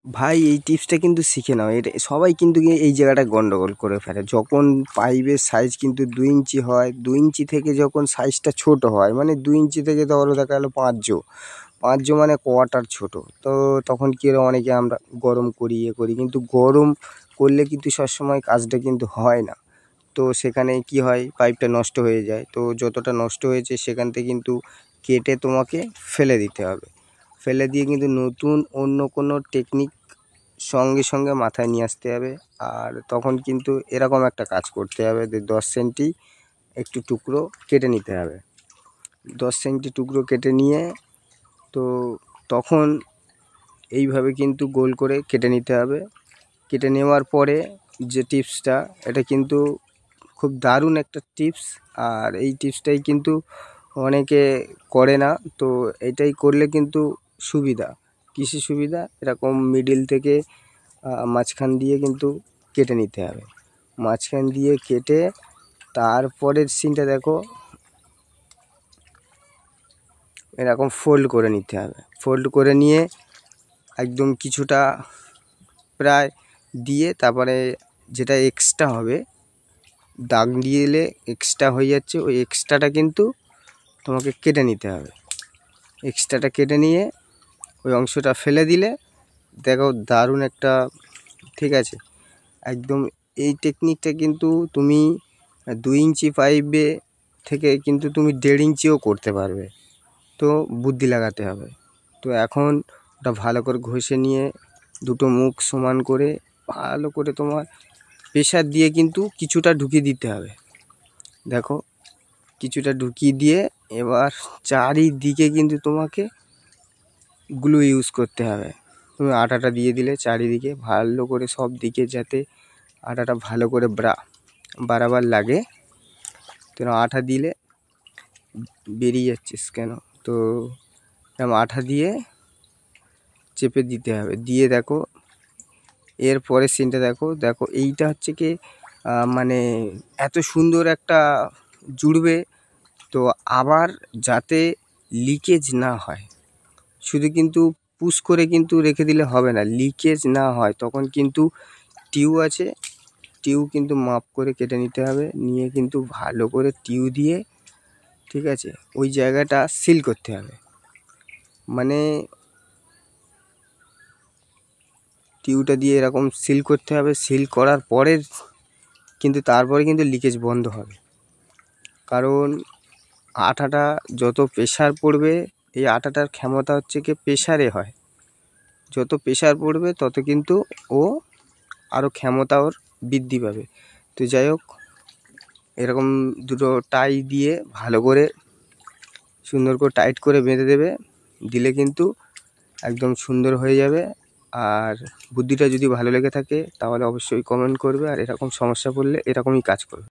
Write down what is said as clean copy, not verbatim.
ভাই এই টিপসটা কিন্তু শিখে নাও। এটা সবাই কিন্তু এই জায়গাটা গন্ডগোল করে ফেলে। যখন পাইপের সাইজ কিন্তু 2 ইঞ্চি হয়, 2 ইঞ্চি থেকে যখন সাইজটা ছোট হয়, মানে 2 ইঞ্চি থেকে ধরো দেখা গেলো 5 জো মানে কোয়ার্টার ছোট। তো তখন কি হয়, অনেকে আমরা গরম করি করি, কিন্তু গরম করলে কিন্তু সবসময় কাজটা কিন্তু হয় না। তো সেখানে কি হয়, পাইপটা নষ্ট হয়ে যায়। তো যতটা নষ্ট হয়েছে সেখান থেকে কিন্তু কেটে তোমাকে ফেলে দিতে হবে। ফেলে দিয়ে কিন্তু নতুন অন্য কোনো টেকনিক সঙ্গে সঙ্গে মাথায় নিয়ে আসতে হবে। আর তখন কিন্তু এরকম একটা কাজ করতে হবে যে 10 সেন্টি একটু টুকরো কেটে নিতে হবে। 10 সেন্টি টুকরো কেটে নিয়ে তো তখন এইভাবে কিন্তু গোল করে কেটে নিতে হবে। কেটে নেওয়ার পরে যে টিপসটা, এটা কিন্তু খুব দারুণ একটা টিপস। আর এই টিপসটাই কিন্তু অনেকে করে না। তো এটাই করলে কিন্তু সুবিধা। কৃষি সুবিধা এরকম মিডিল থেকে মাঝখান দিয়ে কিন্তু কেটে নিতে হবে। মাঝখান দিয়ে কেটে তারপরের সিনটা দেখো, এরকম ফোল্ড করে নিতে হবে। ফোল্ড করে নিয়ে একদম কিছুটা প্রায় দিয়ে তারপরে যেটা এক্সট্রা হবে, দাগ দিয়ে এলে এক্সট্রা হয়ে যাচ্ছে, ওই এক্সট্রাটা কিন্তু তোমাকে কেটে নিতে হবে। এক্সট্রাটা কেটে নিয়ে ওই অংশটা ফেলে দিলে দেখো দারুণ একটা, ঠিক আছে একদম। এই টেকনিকটা কিন্তু তুমি 2 ইঞ্চি পাইপে থেকে কিন্তু তুমি 1.5 ইঞ্চিও করতে পারবে। তো বুদ্ধি লাগাতে হবে। তো এখন ওটা ভালো করে ঘষে নিয়ে দুটো মুখ সমান করে ভালো করে তোমার প্রেশার দিয়ে কিন্তু কিছুটা ঢুকিয়ে দিতে হবে। দেখো কিছুটা ঢুকিয়ে দিয়ে এবার চারিদিকে কিন্তু তোমাকে গ্লু ইউজ করতে হবে। তুমি আটাটা দিয়ে দিলে চারিদিকে ভালো করে সব দিকে, যাতে আটাটা ভালো করে বারাবার লাগে। তো আটা দিলে বেরিয়ে যাচ্ছিস কেন, তো আঠা দিয়ে চেপে দিতে হবে। দিয়ে দেখো এর পরের সিনটা দেখো, দেখো এইটা হচ্ছে কি মানে এত সুন্দর একটা জুড়বে। তো আবার যাতে লিকেজ না হয়, শুধু কিন্তু পুশ করে কিন্তু রেখে দিলে হবে না, লিকেজ না হয় তখন কিন্তু টিউ আছে, টিউ কিন্তু মাপ করে কেটে নিতে হবে। নিয়ে কিন্তু ভালো করে টিউ দিয়ে, ঠিক আছে, ওই জায়গাটা সিল করতে হবে। মানে টিউটা দিয়ে এরকম সিল করতে হবে। সিল করার পরে কিন্তু তারপরে কিন্তু লিকেজ বন্ধ হবে। কারণ আটাটা যত প্রেশার পড়বে, এই আটাটার ক্ষমতা হচ্ছে কি প্রেশারে হয়, যত প্রেশার পড়বে তত কিন্তু ও আরও ক্ষমতা ওর বৃদ্ধি পাবে। তো যাই হোক, এরকম দুটো টাই দিয়ে ভালো করে সুন্দর করে টাইট করে বেঁধে দেবে। দিলে কিন্তু একদম সুন্দর হয়ে যাবে। আর বুদ্ধিটা যদি ভালো লেগে থাকে তাহলে অবশ্যই কমেন্ট করবে। আর এরকম সমস্যা পড়লে এরকমই কাজ করবে।